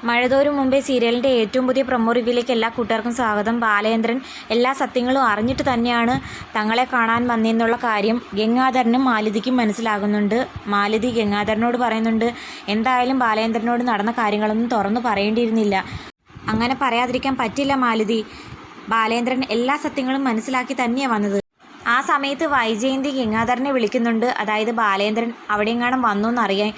മഴതോരും മുമ്പേ സീരിയലിൻ്റെ ഏറ്റവും പുതിയ പ്രൊമോ റിവ്യൂയിലേക്ക് എല്ലാ കൂട്ടുകാർക്കും സ്വാഗതം. ബാലേന്ദ്രൻ എല്ലാ സത്യങ്ങളും അറിഞ്ഞിട്ട് തന്നെയാണ് തങ്ങളെ കാണാൻ വന്നതെന്നുള്ള കാര്യം ഗംഗാധരനും മാലതിക്കും മനസ്സിലാകുന്നുണ്ട്. മാലതി ഗംഗാധരനോട് പറയുന്നുണ്ട്, എന്തായാലും ബാലേന്ദ്രനോട് നടന്ന കാര്യങ്ങളൊന്നും തുറന്നു പറയേണ്ടിയിരുന്നില്ല. അങ്ങനെ പറയാതിരിക്കാൻ പറ്റില്ല മാലതി. ബാലേന്ദ്രൻ എല്ലാ സത്യങ്ങളും മനസ്സിലാക്കി തന്നെയാണ് വന്നത്. ആ സമയത്ത് വൈജയന്തി ഗംഗാധരനെ വിളിക്കുന്നുണ്ട്. അതായത് ബാലേന്ദ്രൻ അവിടെയെങ്ങാനും വന്നു എന്നറിയാൻ.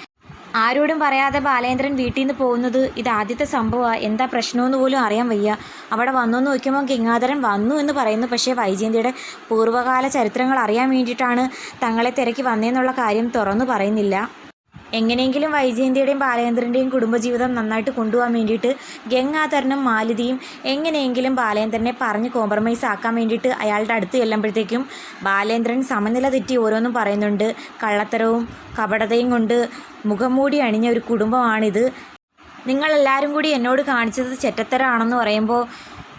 ആരോടും പറയാതെ ബാലേന്ദ്രൻ വീട്ടിൽ നിന്ന് പോകുന്നത് ഇത് ആദ്യത്തെ സംഭവമാണ്. എന്താ പ്രശ്നമെന്ന് പോലും അറിയാൻ വയ്യ. അവിടെ വന്നു എന്ന് നോക്കുമ്പോൾ ഗംഗാധരൻ വന്നു എന്ന് പറയുന്നു. പക്ഷേ വൈജയന്തിയുടെ പൂർവ്വകാല ചരിത്രങ്ങൾ അറിയാൻ വേണ്ടിയിട്ടാണ് തങ്ങളെ തിരക്കി വന്നതെന്നുള്ള കാര്യം തുറന്നു പറയുന്നില്ല. എങ്ങനെയെങ്കിലും വൈജയന്തിയുടെയും ബാലേന്ദ്രൻ്റെയും കുടുംബജീവിതം നന്നായിട്ട് കൊണ്ടുപോകാൻ വേണ്ടിയിട്ട് ഗംഗാധരനും മാലതിയും എങ്ങനെയെങ്കിലും ബാലേന്ദ്രനെ പറഞ്ഞ് കോംപ്രമൈസ് ആക്കാൻ വേണ്ടിയിട്ട് അയാളുടെ അടുത്ത് ചെല്ലുമ്പോഴത്തേക്കും ബാലേന്ദ്രൻ സമനില തെറ്റി ഓരോന്നും പറയുന്നുണ്ട്. കള്ളത്തരവും കപടതയും കൊണ്ട് മുഖംമൂടി അണിഞ്ഞ ഒരു കുടുംബമാണിത്. നിങ്ങളെല്ലാവരും കൂടി എന്നോട് കാണിച്ചത് ചെറ്റത്തരാണെന്ന് പറയുമ്പോൾ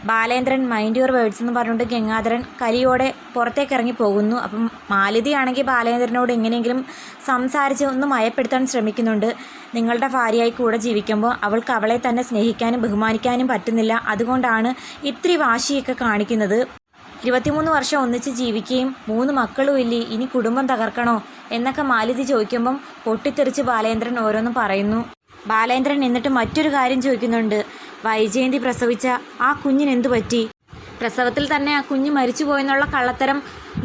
ബാലേന്ദ്രൻ മൈൻഡ് യുവർ വേർഡ്സ് എന്ന് പറഞ്ഞുകൊണ്ട് ഗംഗാധരൻ കലിയോടെ പുറത്തേക്ക് ഇറങ്ങി പോകുന്നു. അപ്പം മാലതിയാണെങ്കിൽ ബാലേന്ദ്രനോട് എങ്ങനെയെങ്കിലും സംസാരിച്ച് ഒന്ന് മയപ്പെടുത്താൻ ശ്രമിക്കുന്നുണ്ട്. നിങ്ങളുടെ ഭാര്യയായി കൂടെ ജീവിക്കുമ്പോൾ അവൾക്ക് അവളെ തന്നെ സ്നേഹിക്കാനും ബഹുമാനിക്കാനും പറ്റുന്നില്ല. അതുകൊണ്ടാണ് ഇത്തിരി വാശിയൊക്കെ കാണിക്കുന്നത്. 23 വർഷം ഒന്നിച്ച് ജീവിക്കുകയും 3 മക്കളും ഇല്ലേ, ഇനി കുടുംബം തകർക്കണോ എന്നൊക്കെ മാലതി ചോദിക്കുമ്പം പൊട്ടിത്തെറിച്ച് ബാലേന്ദ്രൻ ഓരോന്നും പറയുന്നു. ബാലേന്ദ്രൻ എന്നിട്ട് മറ്റൊരു കാര്യം ചോദിക്കുന്നുണ്ട്, വൈജയന്തി പ്രസവിച്ച ആ കുഞ്ഞിന് എന്തു പറ്റി? പ്രസവത്തിൽ തന്നെ ആ കുഞ്ഞ് മരിച്ചു പോയെന്നുള്ള കള്ളത്തരം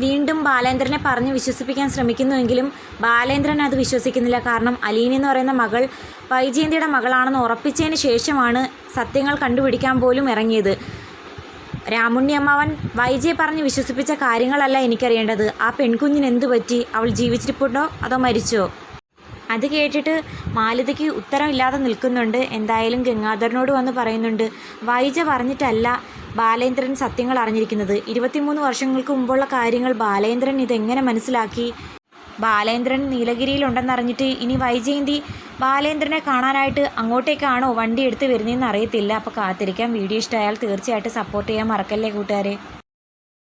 വീണ്ടും ബാലേന്ദ്രനെ പറഞ്ഞ് വിശ്വസിപ്പിക്കാൻ ശ്രമിക്കുന്നുവെങ്കിലും ബാലേന്ദ്രൻ അത് വിശ്വസിക്കുന്നില്ല. കാരണം അലീന എന്ന് പറയുന്ന മകൾ വൈജയന്തിയുടെ മകളാണെന്ന് ഉറപ്പിച്ചതിന് ശേഷമാണ് സത്യങ്ങൾ കണ്ടുപിടിക്കാൻ പോലും ഇറങ്ങിയത്. രാമുണ്ണി അമ്മാവൻ വൈജയെ പറഞ്ഞ് വിശ്വസിപ്പിച്ച കാര്യങ്ങളല്ല എനിക്കറിയേണ്ടത്. ആ പെൺകുഞ്ഞിന് എന്തു പറ്റി? അവൾ ജീവിച്ചിരിപ്പുണ്ടോ അതോ മരിച്ചോ? അത് കേട്ടിട്ട് മാലതിക്ക് ഉത്തരമില്ലാതെ നിൽക്കുന്നുണ്ട്. എന്തായാലും ഗംഗാധരനോട് വന്ന് പറയുന്നുണ്ട്, വൈജ പറഞ്ഞിട്ടല്ല ബാലേന്ദ്രൻ സത്യങ്ങൾ അറിഞ്ഞിരിക്കുന്നത്. 23 വർഷങ്ങൾക്ക് മുമ്പുള്ള കാര്യങ്ങൾ ബാലേന്ദ്രൻ ഇതെങ്ങനെ മനസ്സിലാക്കി? ബാലേന്ദ്രൻ നീലഗിരിയിലുണ്ടെന്നറിഞ്ഞിട്ട് ഇനി വൈജയന്തി ബാലേന്ദ്രനെ കാണാനായിട്ട് അങ്ങോട്ടേക്കാണോ വണ്ടി എടുത്ത് വരുന്നതെന്ന് അറിയത്തില്ല. അപ്പോൾ കാത്തിരിക്കാം. വീഡിയോ ഇഷ്ടമായാൽ തീർച്ചയായിട്ടും സപ്പോർട്ട് ചെയ്യാൻ മറക്കല്ലേ കൂട്ടുകാരെ.